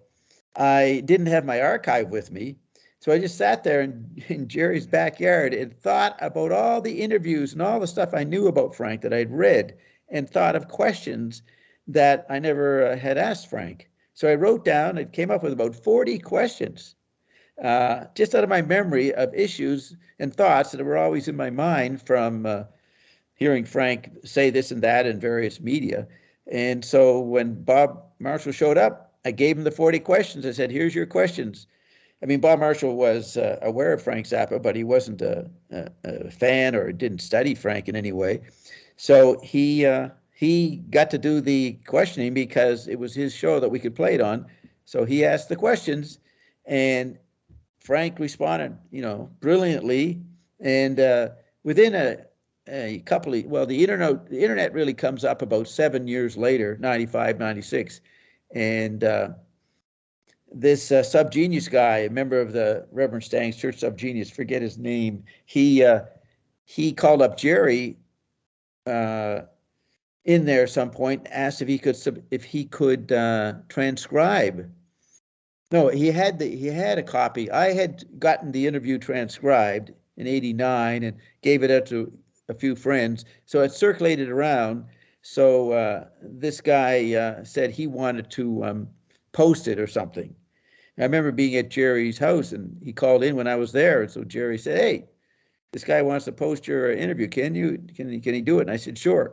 I didn't have my archive with me. So I just sat there in Jerry's backyard and thought about all the interviews and all the stuff I knew about Frank that I'd read, and thought of questions that I never had asked Frank. So I wrote down, it came up with about 40 questions, just out of my memory of issues and thoughts that were always in my mind from hearing Frank say this and that in various media. And so when Bob Marshall showed up, I gave him the 40 questions. I said, here's your questions. I mean, Bob Marshall was aware of Frank Zappa, but he wasn't a fan or didn't study Frank in any way. So he got to do the questioning because it was his show that we could play it on. So he asked the questions, and Frank responded, brilliantly. And within a couple of, well, the internet really comes up about 7 years later, 95, 96. And this subgenius guy, a member of the Reverend Stang's Church Subgenius, forget his name, he called up Jerry in there at some point, asked if he could transcribe. No, he had a copy. I had gotten the interview transcribed in '89 and gave it out to a few friends, so it circulated around. So this guy said he wanted to post it or something. I remember being at Jerry's house, and he called in when I was there. And so Jerry said, "Hey, this guy wants to post your interview. Can he do it?" And I said, "Sure."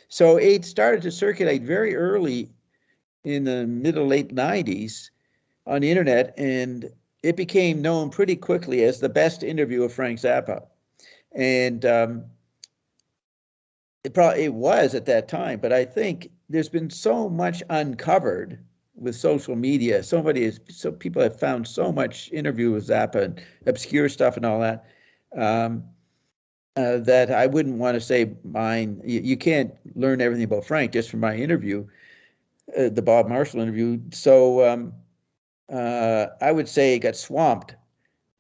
So it started to circulate very early in the late '90s on the internet, and it became known pretty quickly as the best interview of Frank Zappa. And it was at that time, but I think there's been so much uncovered with social media. So people have found so much interview with Zappa and obscure stuff and all that, that I wouldn't want to say mine. You can't learn everything about Frank just from my interview, the Bob Marshall interview. So I would say it got swamped.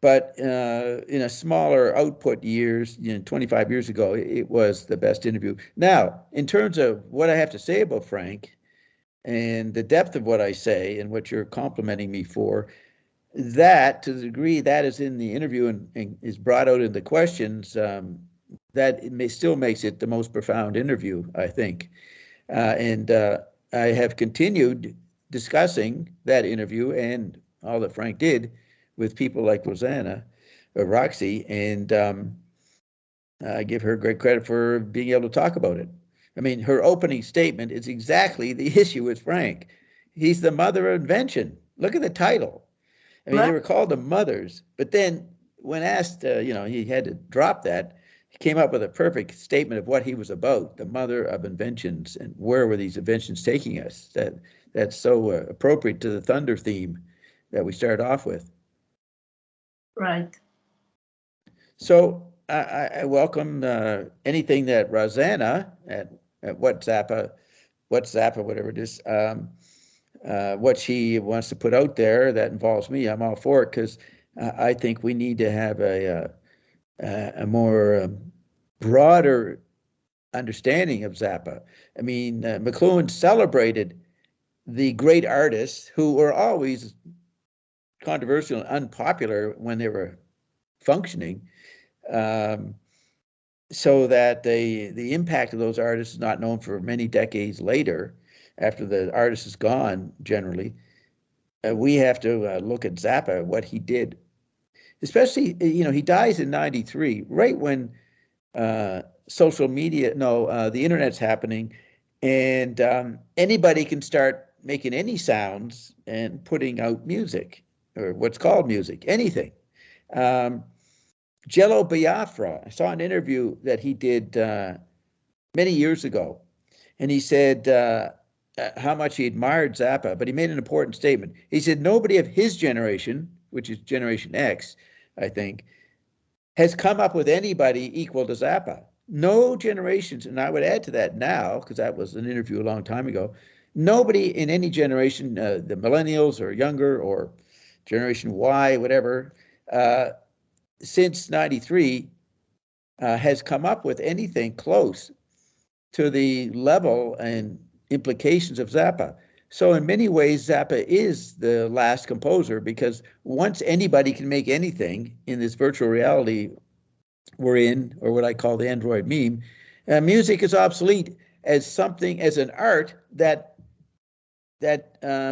But in a smaller output years, 25 years ago, it was the best interview. Now, in terms of what I have to say about Frank and the depth of what I say and what you're complimenting me for, that, to the degree that is in the interview and is brought out in the questions, that still makes it the most profound interview, I think. And I have continued discussing that interview and all that Frank did with people like Roxana or Roxy, and I give her great credit for being able to talk about it. I mean, her opening statement is exactly the issue with Frank. He's the mother of invention. Look at the title. I mean, they were called the mothers, but then when asked, he had to drop that. He came up with a perfect statement of what he was about, the mother of inventions, and where were these inventions taking us? That's so appropriate to the thunder theme that we started off with. Right. So I welcome anything that Roxana at What's Zappa, whatever it is, what she wants to put out there that involves me. I'm all for it, because I think we need to have a more broader understanding of Zappa. I mean, McLuhan celebrated the great artists who were always controversial and unpopular when they were functioning, so that the impact of those artists is not known for many decades later, after the artist is gone, generally. We have to look at Zappa, what he did. Especially, he dies in '93, right when social media, the internet's happening, and anybody can start making any sounds and putting out music, or what's called music, anything. Jello Biafra, I saw an interview that he did many years ago, and he said how much he admired Zappa, but he made an important statement. He said nobody of his generation, which is Generation X, I think, has come up with anybody equal to Zappa. No generations, and I would add to that now, because that was an interview a long time ago, nobody in any generation, the millennials or younger or Generation Y, whatever, since '93, has come up with anything close to the level and implications of Zappa. So in many ways, Zappa is the last composer, because once anybody can make anything in this virtual reality we're in, or what I call the Android meme, music is obsolete as something, as an art that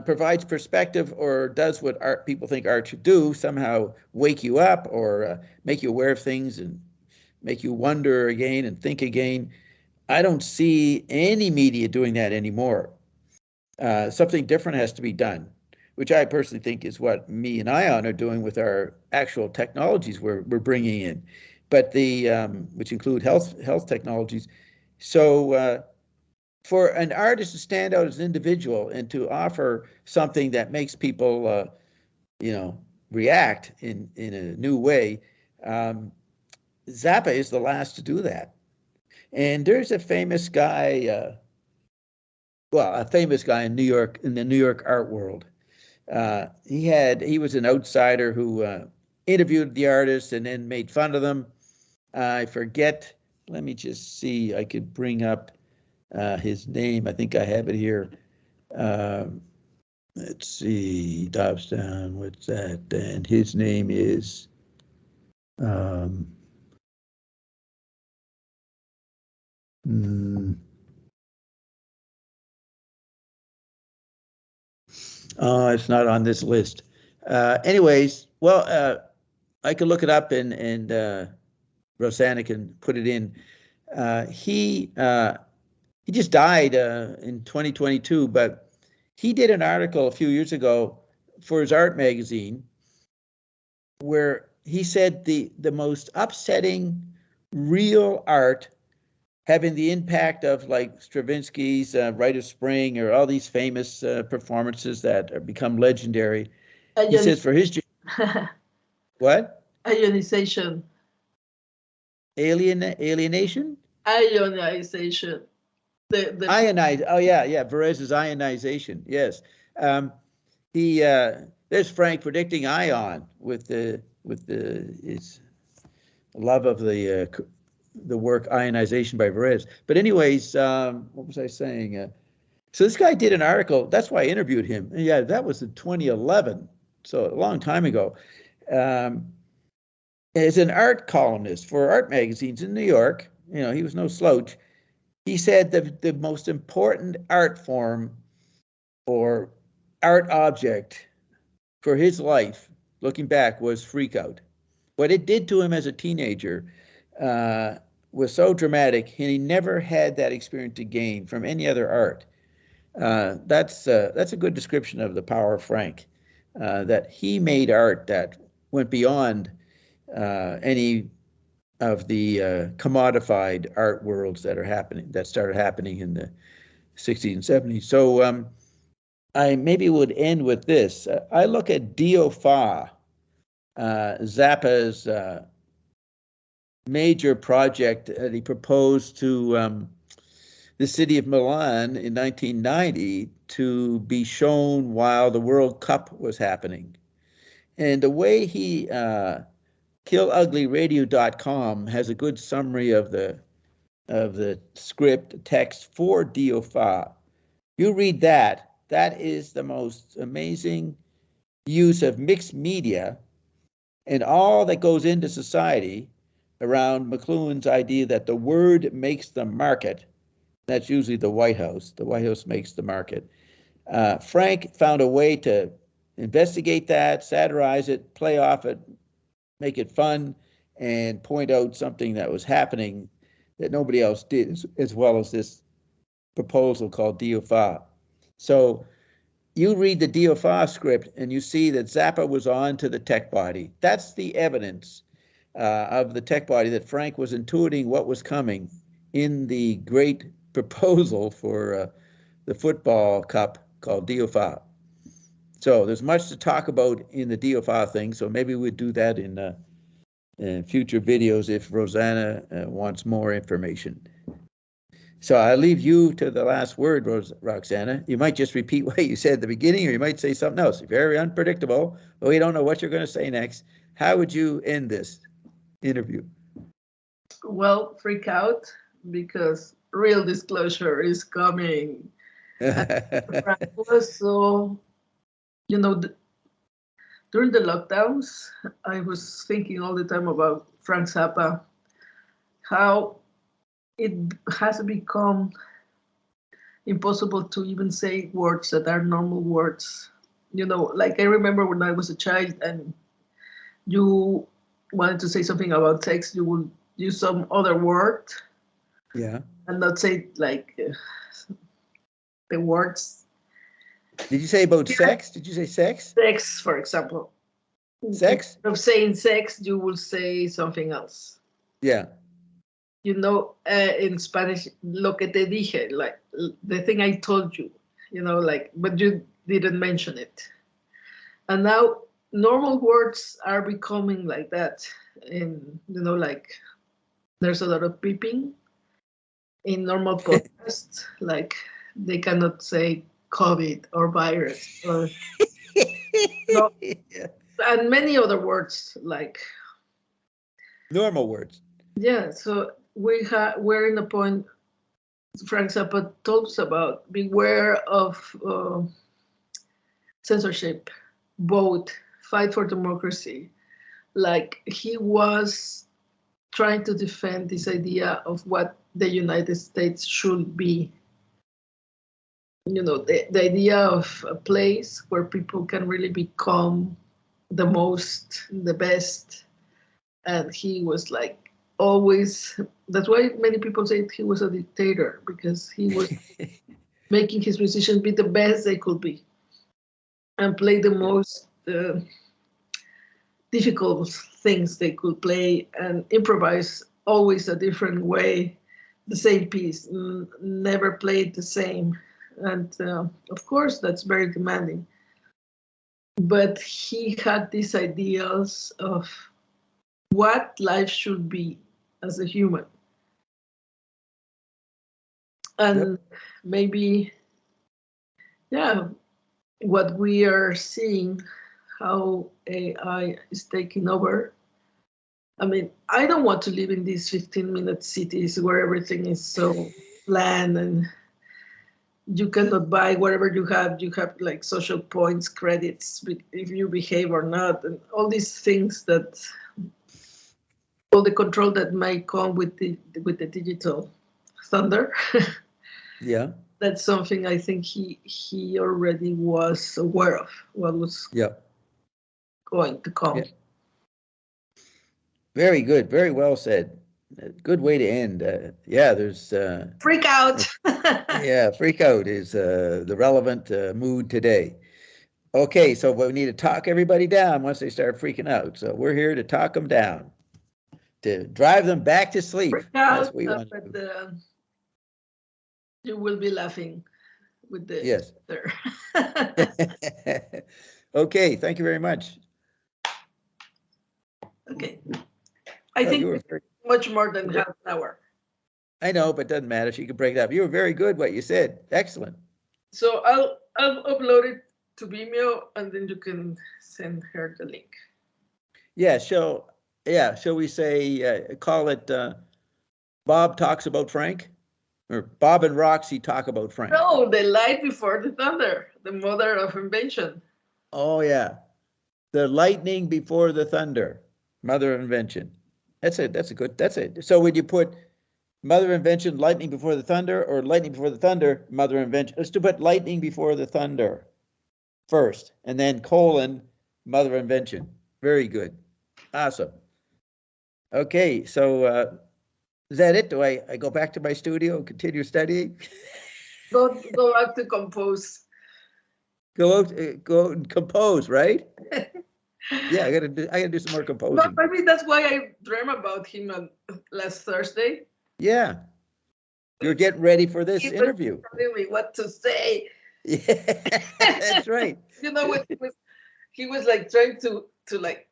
provides perspective, or does what art people think art should do, somehow wake you up, or make you aware of things and make you wonder again and think again. I don't see any media doing that anymore. Something different has to be done, which I personally think is what me and Ion are doing with our actual technologies we're bringing in, but the which include health technologies. So for an artist to stand out as an individual and to offer something that makes people, react in a new way, Zappa is the last to do that. And there's a famous guy, a famous guy in New York, in the New York art world. He was an outsider who interviewed the artists and then made fun of them. I forget. Let me just see. I could bring up his name. I think I have it here. Let's see. Dobbs down. What's that? And his name is. Oh, it's not on this list. Anyways, I could look it up, and Roxana can put it in. He just died in 2022, but he did an article a few years ago for his art magazine where he said the most upsetting real art having the impact of, like, Stravinsky's Rite of Spring, or all these famous performances that are become legendary. He says for his what? Ionization. Alienation? Ionization. The Ionize. Oh yeah, Perez's ionization. Yes. There's Frank predicting ion with his love of the work Ionization by Perez. But anyways, what was I saying? So this guy did an article. That's why I interviewed him. Yeah, that was in 2011, so a long time ago. As an art columnist for art magazines in New York, he was no slouch. He said the most important art form or art object for his life, looking back, was Freak Out. What it did to him as a teenager was so dramatic, and he never had that experience again from any other art. That's a good description of the power of Frank, that he made art that went beyond any of the commodified art worlds that started happening in the 60s and 70s. So I maybe would end with this. I look at Doo-wop, Zappa's major project that he proposed to the city of Milan in 1990 to be shown while the World Cup was happening. And the way he KillUglyRadio.com has a good summary of the script text for Doo-wop. You read that. That is the most amazing use of mixed media and all that goes into society around McLuhan's idea that the word makes the market. That's usually the White House. The White House makes the market. Frank found a way to investigate that, satirize it, play off it, make it fun, and point out something that was happening that nobody else did, as well as this proposal called Doo-wop. So you read the Doo-wop script and you see that Zappa was on to the tech body. That's the evidence of the tech body, that Frank was intuiting what was coming in the great proposal for the football cup called Doo-wop. So there's much to talk about in the Doo-wop thing, so maybe we'd do that in future videos if Roxana wants more information. So I leave you to the last word, Roxana. You might just repeat what you said at the beginning, or you might say something else. Very unpredictable, but we don't know what you're going to say next. How would you end this interview? well, freak out because real disclosure is coming. And Frank was so, you know, during the lockdowns, I was thinking all the time about Frank Zappa, how it has become impossible to even say words that are normal words. You know, like I remember when I was a child and you wanted to say something about sex, you would use some other word Yeah. and not say like the words. Did you say about sex? Did you say sex? Sex, for example. Sex? Instead of saying sex, you will say something else. Yeah. You know, in Spanish, lo que te dije, like the thing I told you, you know, like, but you didn't mention it. And now normal words are becoming like that. And, you know, like there's a lot of beeping in normal podcasts, like they cannot say COVID or virus or no, Yeah. and many other words like Normal words. yeah. So we're in a point. Frank Zappa talks about beware of censorship, vote, fight for democracy. Like he was trying to defend this idea of what the United States should be. You know, the idea of a place where people can really become the most, the best. And he was like always, that's why many people say he was a dictator, because he was making his musicians be the best they could be and play the most difficult things they could play and improvise always a different way, the same piece, never played the same. And of course, that's very demanding. But he had these ideals of what life should be as a human. And Yep. maybe, yeah, what we are seeing, how AI is taking over. I mean, I don't want to live in these 15-minute cities where everything is so bland and you cannot buy whatever you have. You have like social points, credits, if you behave or not, and all these things that all the control that might come with the digital thunder. Yeah. That's something I think he already was aware of what was Yeah. going to come. Yeah. Very good. Very well said. Good way to end. Yeah, there's Freak out. yeah, freak out is the relevant mood today. Okay, so we need to talk everybody down once they start freaking out. So we're here to talk them down, to drive them back to sleep. Freak That's out, what we want to but do. you will be laughing with the Yes. there. Okay, thank you very much. Okay, I Oh, think you were it's very, much more than half an hour. I know, but doesn't matter. She can break it up. You were very good what you said. Excellent. So I'll upload it to Vimeo and then you can send her the link. Yeah, shall we say call it Bob Talks About Frank? Or Bob and Roxy Talk About Frank. No, the light before the thunder, the mother of invention. Oh yeah. The lightning before the thunder, mother of invention. That's it. That's a good. That's it. So would you put mother of invention, lightning before the thunder, or lightning before the thunder, mother of invention? Let's do put lightning before the thunder first, and then colon mother of invention. Very good. Awesome. Okay, so is that it? Do I go back to my studio and continue studying? Go back to compose. Go out and compose, right? Yeah, I gotta do some more No, composing. maybe that's why I dreamt about him on last Thursday. Yeah, you're getting ready for this He was interview. telling me what to say. Yeah, that's right. You know what he was like trying to like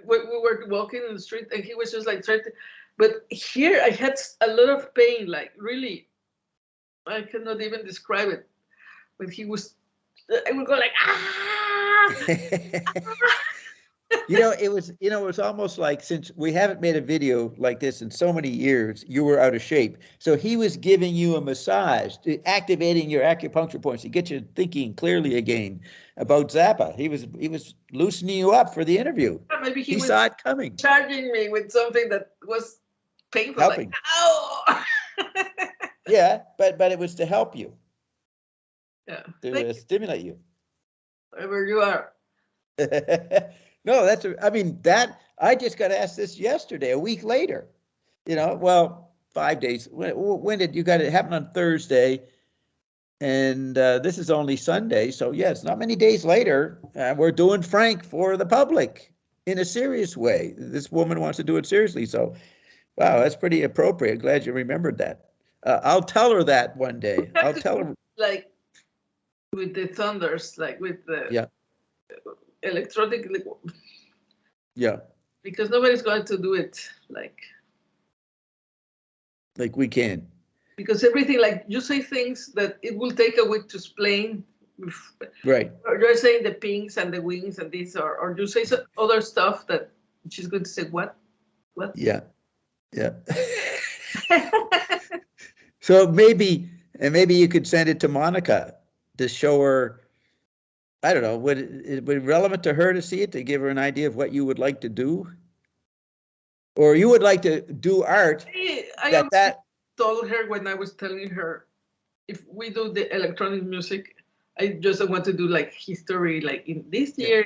we were walking in the street and he was just like trying to, but here I had a lot of pain, like really I cannot even describe it. But he was, I would go like ah, It was almost like, since we haven't made a video like this in so many years, you were out of shape. So he was giving you a massage, activating your acupuncture points to get you thinking clearly again about Zappa. He was loosening you up for the interview. Maybe he He was saw it coming, charging me with something that was painful, like, helping. ow! Yeah, but it was to help you, Yeah, to thank you, stimulate you. wherever you are. No, I mean, that, I just got asked this yesterday, a week later. Well, 5 days. When did you got it happen on Thursday? And this is only Sunday. So, yes, not many days later, we're doing Frank for the public in a serious way. This woman wants to do it seriously. So, wow, that's pretty appropriate. Glad you remembered that. I'll tell her that one day. I'll tell her. Like with the thunders, like with the Yeah, electronic, yeah. because nobody's going to do it, Like we can. because everything, like you say things that it will take a week to explain. Right. Or you're saying the pinks and the wings and this, or you say other stuff that she's going to say, what? Yeah. Yeah. So maybe you could send it to Monica to show her. I don't know. Would it be relevant to her to see it, to give her an idea of what you would like to do, or you would like to do art I already told her when I was telling her, if we do the electronic music, I just don't want to do like history, like in this year,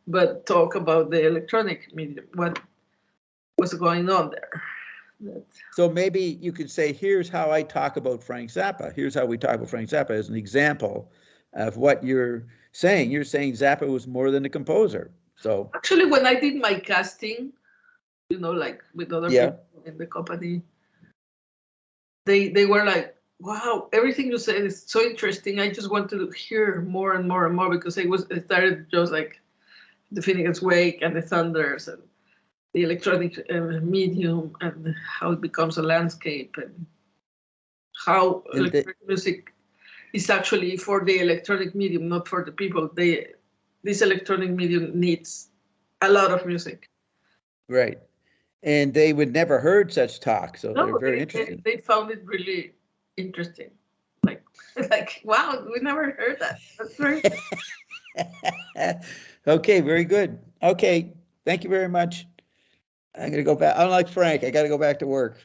but talk about the electronic medium, what was going on there. So maybe you could say, here's how I talk about Frank Zappa. Here's how we talk about Frank Zappa as an example of what you're saying. You're saying Zappa was more than a composer. So actually, when I did my casting, like with other people in the company, they were like, wow, everything you said is so interesting. I just want to hear more and more and more, because it started just like the Phoenix Wake and the Thunders and the electronic medium, and how it becomes a landscape, and how electronic music is actually for the electronic medium, not for the people. This electronic medium needs a lot of music. Right. And they would never heard such talk, so they're very interested. They found it really interesting. Like, wow, we never heard that. That's very. Okay, very good. Okay, thank you very much. I'm gonna go back. Unlike Frank, I got to go back to work.